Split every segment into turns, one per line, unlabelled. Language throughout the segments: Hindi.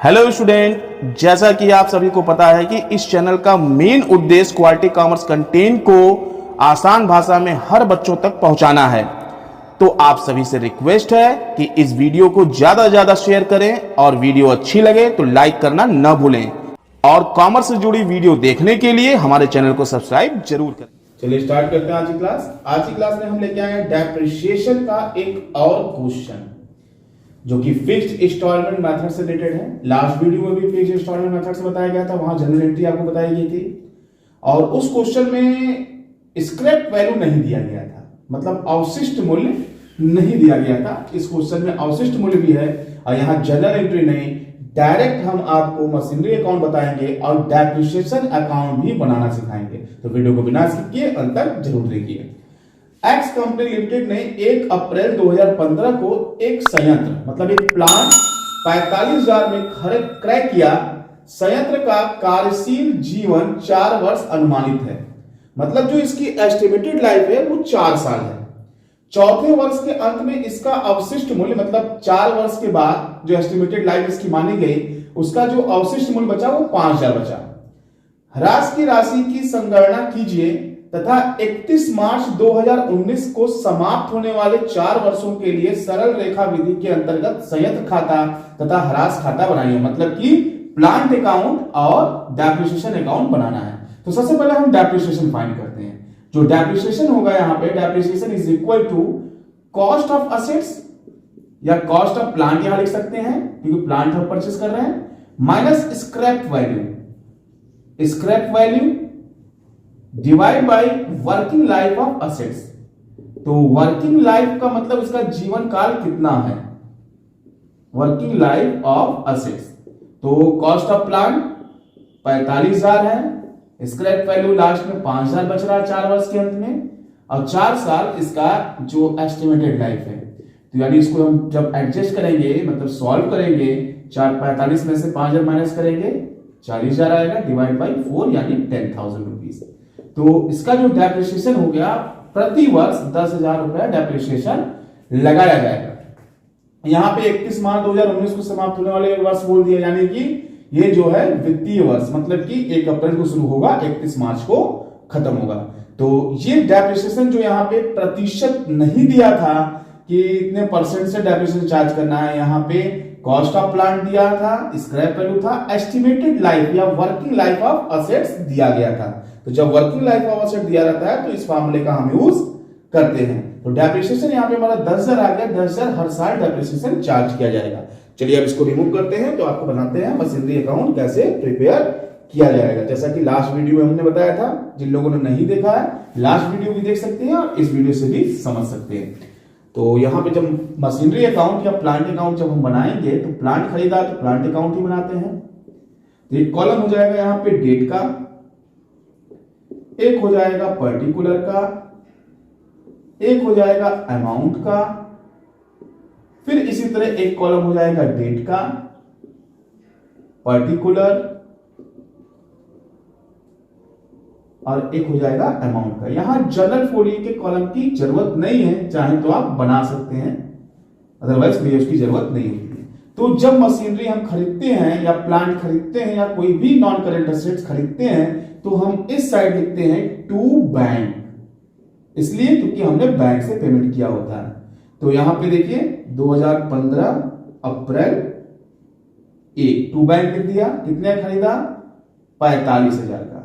हेलो स्टूडेंट, जैसा कि आप सभी को पता है कि इस चैनल का मेन उद्देश्य क्वालिटी कॉमर्स कंटेंट को आसान भाषा में हर बच्चों तक पहुंचाना है। तो आप सभी से रिक्वेस्ट है कि इस वीडियो को ज्यादा से ज्यादा शेयर करें और वीडियो अच्छी लगे तो लाइक करना न भूलें और कॉमर्स से जुड़ी वीडियो देखने के लिए हमारे चैनल को सब्सक्राइब जरूर करें। चलिए स्टार्ट करते हैं आज की क्लास। आज की क्लास में हम लेके आए हैं डेप्रिसिएशन का एक और क्वेश्चन जो कि फिक्स्ड इंस्टॉलमेंट मेथड से रिलेटेड है। लास्ट वीडियो में भी फिक्स्ड इंस्टॉलमेंट मेथड से बताया गया था, वहां जनरल एंट्री आपको बताई गई थी और उस क्वेश्चन में स्क्रैप वैल्यू नहीं दिया गया था, मतलब अवशिष्ट मूल्य नहीं दिया गया था। इस क्वेश्चन में अवशिष्ट मूल्य भी है और यहाँ जनरल एंट्री नहीं, डायरेक्ट हम आपको मशीनरी अकाउंट बताएंगे और डेप्रिसिएशन अकाउंट भी बनाना सिखाएंगे। तो वीडियो को बिना स्किप किए अंत तक जरूर देखिए। एक्स कंपनी लिमिटेड ने 1 अप्रैल 2015 को एक संयंत्र मतलब एक प्लांट 45,000 में क्रय किया। संयंत्र का कार्यशील जीवन 4 वर्ष अनुमानित है, मतलब जो इसकी एस्टिमेटेड लाइफ है वो 4 साल है। चौथे वर्ष के अंत में इसका अवशिष्ट मूल्य मतलब 4 वर्ष के बाद जो एस्टिमेटेड लाइफ इसकी मानी गई उसका जो अवशिष्ट मूल्य बचा वो 5,000 बचा। ह्रास की राशि की संगणना कीजिए तथा 31 मार्च 2019 को समाप्त होने वाले 4 वर्षों के लिए सरल रेखा विधि के अंतर्गत संयंत्र खाता तथा ह्रास खाता बनाइए, मतलब कि प्लांट अकाउंट और डेप्रिसिएशन अकाउंट बनाना है। तो सबसे पहले हम डेप्रिसिएशन फाइंड करते हैं। जो डेप्रिसिएशन होगा यहाँ पे depreciation is equal to cost of assets या कॉस्ट ऑफ प्लांट यहां लिख सकते हैं क्योंकि प्लांट हम परचेस कर रहे हैं, minus scrap value, scrap value divide by working life of assets. तो वर्किंग लाइफ का मतलब इसका जीवन काल कितना है, वर्किंग लाइफ ऑफ असेट्स। तो कॉस्ट ऑफ प्लांट 45,000 है, स्क्रैप वैल्यू लास्ट में 5,000 बच रहा है 4 वर्ष के अंत में और 4 साल इसका जो एस्टिमेटेड लाइफ है। तो यानी इसको हम जब एडजस्ट करेंगे मतलब सॉल्व करेंगे 45 में से 5,000 माइनस करेंगे 40,000 आएगा डिवाइड बाई 4 यानी 10,000 रुपीज। तो इसका जो डेप्रिसिएशन हो गया प्रति वर्ष 10,000 रुपया डेप्रिसिएशन लगाया जाएगा। यहाँ पे 31 मार्च 2019 को समाप्त होने वाले वर्ष बोल दिया, यानी कि ये जो है वित्तीय वर्ष मतलब कि 1 अप्रैल को शुरू होगा 31 मार्च को खत्म होगा। तो ये डेप्रिसिएशन जो यहाँ पे प्रतिशत नहीं दिया था कि इतने परसेंट से डेप्रिसिएशन चार्ज करना है, यहाँ पे कॉस्ट ऑफ प्लांट दिया था, स्क्रैप वैल्यू था, एस्टिमेटेड लाइफ या वर्किंग लाइफ ऑफ असेट्स दिया गया था। तो जब वर्किंग लाइफ ऑफ असेट दिया रहता है तो इस फार्मूले का हम यूज करते हैं। तो डेप्रिसिएशन यहाँ पे हमारा 10,000 आ गया, 10,000 हर साल डेप्रिसिएशन चार्ज किया जाएगा। चलिए अब इसको रिमूव करते हैं तो आपको बनाते हैं मशीनरी अकाउंट कैसे प्रिपेयर किया जाएगा। जैसा कि लास्ट वीडियो में हमने बताया था, जिन लोगों ने नहीं देखा है लास्ट वीडियो भी देख सकते हैं और इस वीडियो से भी समझ सकते हैं। तो यहाँ पे जब मशीनरी अकाउंट या प्लांट अकाउंट जब हम बनाएंगे तो प्लांट खरीदा तो प्लांट अकाउंट ही बनाते हैं। तो एक कॉलम हो जाएगा यहाँ पे डेट का, एक हो जाएगा पर्टिकुलर का, एक हो जाएगा अमाउंट का, फिर इसी तरह एक कॉलम हो जाएगा डेट का, पर्टिकुलर और एक हो जाएगा अमाउंट का। यहां जनरल फोलियो के कॉलम की जरूरत नहीं है, चाहे तो आप बना सकते हैं, अदरवाइज कोई उसकी जरूरत नहीं होती है। तो जब मशीनरी हम खरीदते हैं या प्लांट खरीदते हैं या कोई भी नॉन करेंट एसेट्स खरीदते हैं तो हम इस साइड लिखते हैं टू बैंक, इसलिए क्योंकि हमने बैंक से पेमेंट किया होता है। तो यहां पे देखिए 2015 अप्रैल 1 टू बैंक लिख दिया, कितने खरीदा 45,000 का।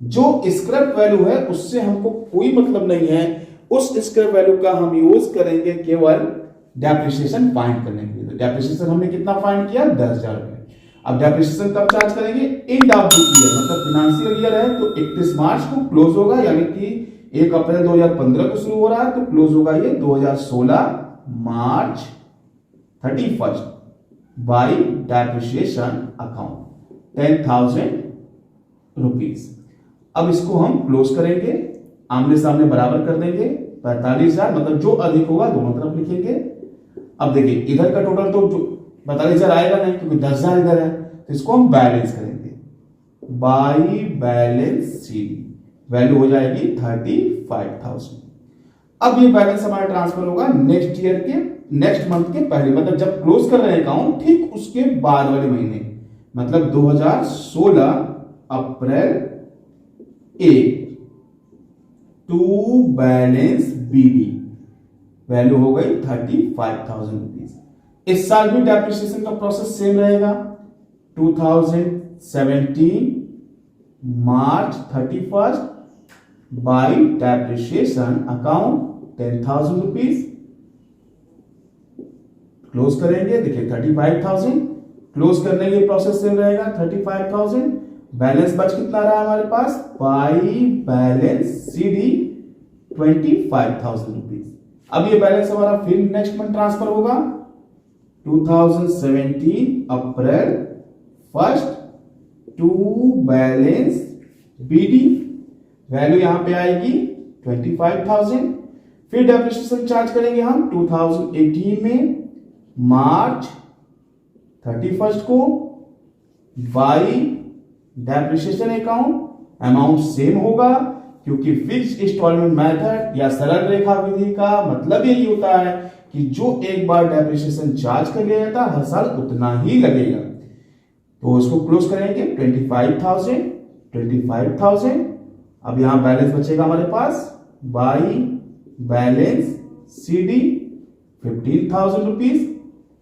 जो स्क्रैप वैल्यू है उससे हमको कोई मतलब नहीं है, उस स्क्रैप वैल्यू का हम यूज करेंगे केवल डेप्रिसिएशन फाइंड करने के लिए। तो डेप्रिसिएशन हमने कितना फाइंड किया 10,000 रुपए। अब डेप्रिसिएशन कब चार्ज करेंगे, एंड ऑफ द ईयर मतलब फाइनेंशियल ईयर है तो 31 मार्च को क्लोज होगा, यानी कि 1 अप्रैल 2015 को शुरू हो रहा है तो क्लोज होगा ये 2016 मार्च 31 बाई डेप्रिसिएशन अकाउंट 10,000 रुपीज। अब इसको हम क्लोज करेंगे, आमने सामने बराबर कर देंगे 45,000 मतलब जो अधिक होगा दोनों तरफ लिखेंगे। अब देखिए इधर का टोटल तो 45,000 आएगा नहीं क्योंकि 10,000 इधर है, तो इसको हम बैलेंस करेंगे बाई बैलेंस शीट, वैल्यू हो जाएगी 35,000। अब ये बैलेंस हमारा ट्रांसफर होगा नेक्स्ट ईयर के नेक्स्ट मंथ के पहले, मतलब जब क्लोज कर रहे हैं अकाउंट ठीक उसके बाद वाले महीने मतलब 2016 अप्रैल 1 टू बैलेंस बीडी वैल्यू हो गई 35,000 रुपीज। इस साल भी डेप्रिसिएशन का प्रोसेस सेम रहेगा। 2017 मार्च 31 by depreciation account 10,000 rupees close करेंगे। देखिए 35,000 क्लोज करने के प्रोसेस सेम रहेगा 35,000। बैलेंस बच कितना रहा हमारे पास बाई बैलेंस सीडी 25,000 रुपीज। अब ये बैलेंस हमारा फिर नेक्स्ट मंथ ट्रांसफर होगा 2017 अप्रैल 1 टू बैलेंस बीडी वैल्यू यहां पे आएगी 25,000। फिर डेप्रिसिएशन चार्ज करेंगे हम 2018 में मार्च 31 को by depreciation account amount same होगा क्योंकि फिक्स इंस्टॉलमेंट मेथड या सरल रेखा विधि का मतलब यही होता है कि जो एक बार डेप्रिसिएशन चार्ज कर लिया जाता है हर साल उतना ही लगेगा। तो इसको क्लोज करेंगे 25,000। अब यहां बैलेंस बचेगा हमारे पास बाई बैलेंस सीडी 15,000 रुपीज।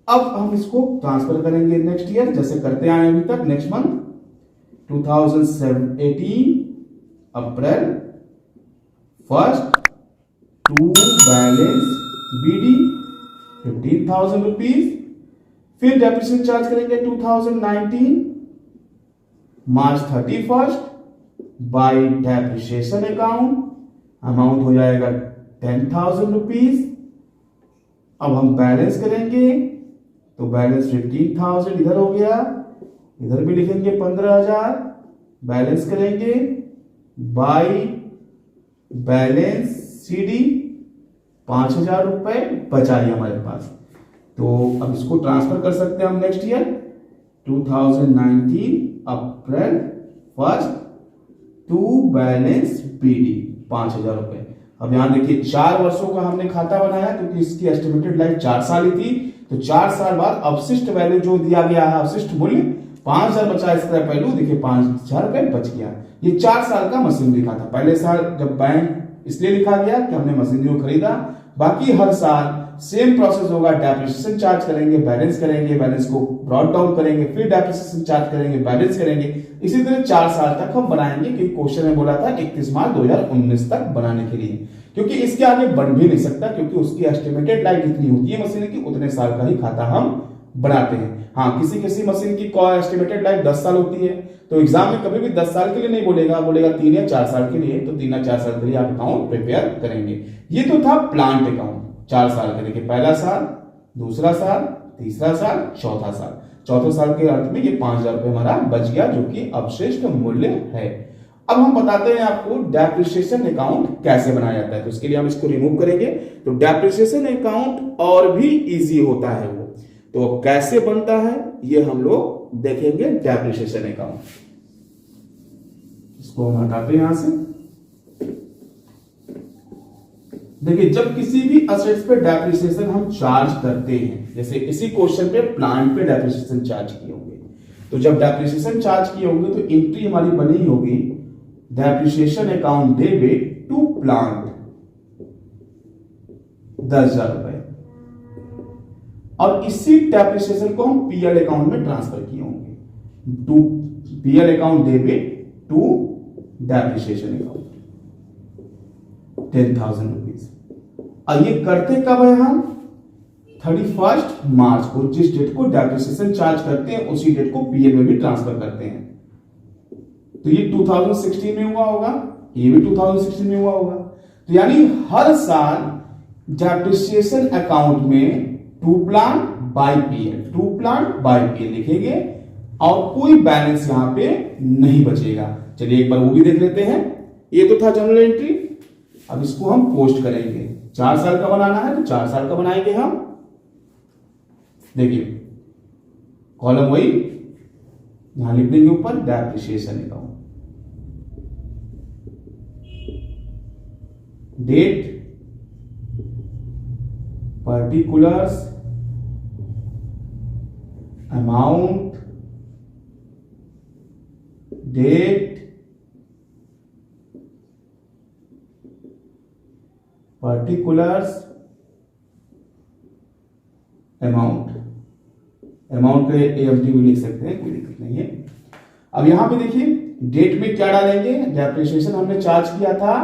अब हम इसको ट्रांसफर करेंगे नेक्स्ट ईयर जैसे करते आए अभी तक। Next month 2018 April 1 to balance BD 15,000 rupees. फिर डेप्रिसिएशन चार्ज करेंगे 2019 March 31 by depreciation account amount हो जाएगा 10,000 रुपीज। अब हम बैलेंस करेंगे तो बैलेंस 15,000 इधर हो गया, इधर भी लिखेंगे 15,000। बैलेंस करेंगे बाई बैलेंस सीडी 5,000 रुपए बचाइए हमारे पास। तो अब इसको ट्रांसफर कर सकते हैं हम next year 2019 April 1 to balance BD 5,000 रुपए। अब यहां देखिए 4 वर्षों का हमने खाता बनाया क्योंकि इसकी एस्टिमेटेड लाइफ 4 साल ही थी। तो 4 साल बाद अवशिष्ट वैल्यू जो दिया गया है अवशिष्ट मूल्य 5,000 बचा, इसका पहलू देखिए 5,000 रुपए बच गया। ये 4 साल का मशीन लिखा था। पहले साल जब बैंक इसलिए लिखा गया कि हमने मशीनरी को खरीदा। बाकी हर साल सेम प्रोसेस होगा, डेप्रिसिएशन चार्ज करेंगे, बैलेंस करेंगे, बैलेंस को ब्रॉट डाउन करेंगे, फिर डेप्रिसिएशन चार्ज करेंगे, बैलेंस करेंगे। इसी तरह 4 साल तक हम बनाएंगे क्योंकि क्वेश्चन में बोला था 31 मार्च 2019 तक बनाने के लिए, क्योंकि इसके आगे बढ़ भी नहीं सकता क्योंकि उसकी एस्टिमेटेड लाइफ जितनी होती है मशीन की उतने साल का ही खाता हम बनाते हैं। हाँ, किसी किसी मशीन की एस्टिमेटेड लाइफ 10 साल होती है तो एग्जाम में कभी भी 10 साल के लिए नहीं बोलेगा, बोलेगा 3 या 4 साल के लिए। तो 3 या 4 साल के लिए आप अकाउंट प्रिपेयर करेंगे। ये तो था प्लांट अकाउंट 4 साल के। देखिए पहला साल, दूसरा साल, तीसरा साल, चौथा साल। चौथे साल के अंत में ये 5,000 रुपए हमारा बच गया जो कि अवशिष्ट मूल्य है। अब हम बताते हैं आपको डेप्रिसिएशन अकाउंट कैसे बनाया जाता है। तो इसके लिए हम इसको रिमूव करेंगे। तो डेप्रिसिएशन अकाउंट और भी इजी होता है वो, तो कैसे बनता है ये हम लोग देखेंगे। डेप्रिसिएशन अकाउंट इसको हम हटाते हैं यहां से। देखिए जब किसी भी असेट्स पे डेप्रिसिएशन हम चार्ज करते हैं, जैसे इसी क्वेश्चन पे प्लांट पे डेप्रिसिएशन चार्ज किए होंगे, तो जब डेप्रिसिएशन चार्ज किए होंगे तो एंट्री हमारी बनी होगी depreciation account debit to plant 10,000 रुपए, और इसी डेप्रिसिएशन को हम पीएल अकाउंट में ट्रांसफर किए होंगे to PL account debit to depreciation account 10,000 rupees. और ये करते कब है हम 31 मार्च को, जिस डेट को डेप्रिसिएशन चार्ज करते हैं उसी डेट को पीएल में भी ट्रांसफर करते हैं। तो ये 2016 में हुआ होगा, ये भी 2016 में हुआ होगा। तो यानी हर साल डेप्रिसिएशन अकाउंट में टू प्लांट बाय पीएल लिखेंगे और कोई बैलेंस यहां पे नहीं बचेगा। चलिए एक बार वो भी देख लेते हैं। ये तो था जनरल एंट्री। अब इसको हम पोस्ट करेंगे। 4 साल का बनाना है तो 4 साल का बनाएंगे हम। देखिए कॉलम वही यहां लिख देंगे ऊपर depreciation account, date, particulars, amount, date particulars amount के AMT भी लिख सकते हैं, कोई दिक्कत नहीं है। अब यहां पे देखिए डेट में क्या डालेंगे, डेप्रिसिएशन हमने चार्ज किया था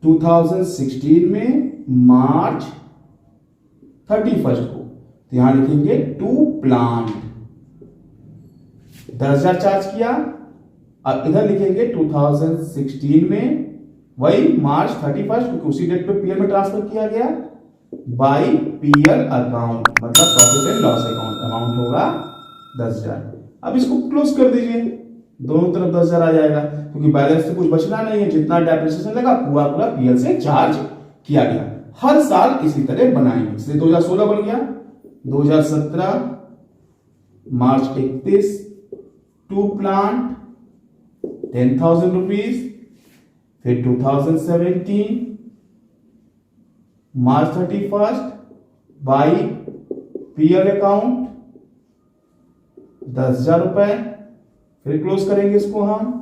2016 में मार्च 31 को, तो यहां लिखेंगे टू प्लांट 10,000 चार्ज किया। अब इधर लिखेंगे 2016 में वही मार्च 31 क्योंकि उसी डेट पे पीएल में ट्रांसफर किया गया बाई पीएल अकाउंट, मतलब profit and loss account, amount होगा 10,000। अब इसको क्लोज कर दीजिए, दोनों तरफ 10,000 आ जाएगा क्योंकि बैलेंस से कुछ बचना नहीं है, जितना डेप्रिसिएशन लगा पूरा पूरा पीएल से चार्ज किया गया। हर साल इसी तरह बनाएंगे, इसलिए 2016 बन गया, 2017 मार्च 31 टू प्लांट 10,000 रुपीज, फिर 2017 मार्च 31 बाई पीएल अकाउंट 10,000 रुपए, फिर क्लोज करेंगे इसको हम।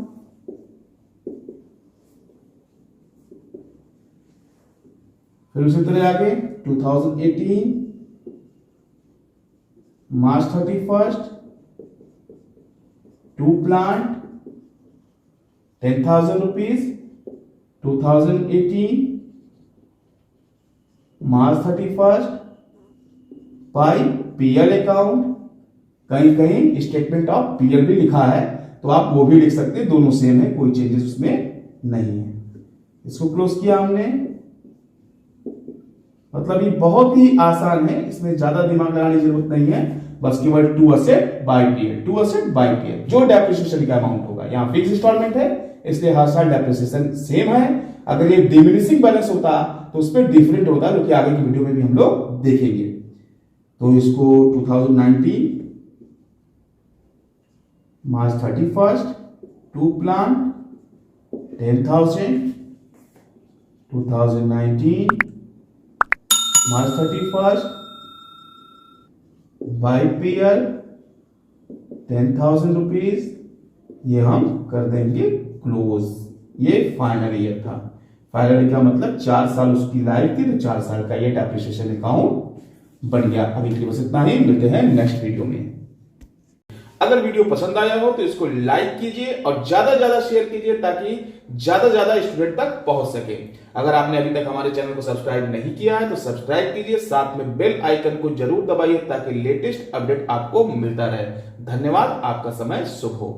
फिर उसी तरह आगे 2018 March 31 to plant 10,000 rupees, 2018 March 31 by PL account, कहीं कहीं स्टेटमेंट ऑफ पीएल भी लिखा है तो आप वो भी लिख सकते हैं, दोनों सेम है, कोई चेंजेस उसमें नहीं है। इसको क्लोज किया हमने। मतलब ये बहुत ही आसान है, इसमें ज्यादा दिमाग लगाने की जरूरत नहीं है, बस केवल to asset by PL, to asset by PL, जो डेप्रिसिएशन का अमाउंट होगा। यहाँ फिक्स इंस्टॉलमेंट है इसलिए हर साल डेप्रिसिएशन सेम है। अगर ये डिमिनिशिंग बैलेंस होता तो उसमें डिफरेंट होता, जो कि आगे की वीडियो में भी हम लोग देखेंगे। तो इसको 2019 March 31 to plant 10,000, 2019 March 31 by PL 10,000 rupees, ये हम कर देंगे क्लोज। ये फाइनल ईयर था, फाइनल ईयर का मतलब 4 साल उसकी लाइफ थी, तो 4 साल का ये डेप्रिसिएशन अकाउंट बन गया। अभी के लिए बस इतना ही, मिलते हैं नेक्स्ट वीडियो में। अगर वीडियो पसंद आया हो तो इसको लाइक कीजिए और ज्यादा से ज्यादा शेयर कीजिए ताकि ज्यादा से ज्यादा स्टूडेंट तक पहुंच सके। अगर आपने अभी तक हमारे चैनल को सब्सक्राइब नहीं किया है तो सब्सक्राइब कीजिए, साथ में बेल आइकन को जरूर दबाइए ताकि लेटेस्ट अपडेट आपको मिलता रहे। धन्यवाद, आपका समय शुभ हो।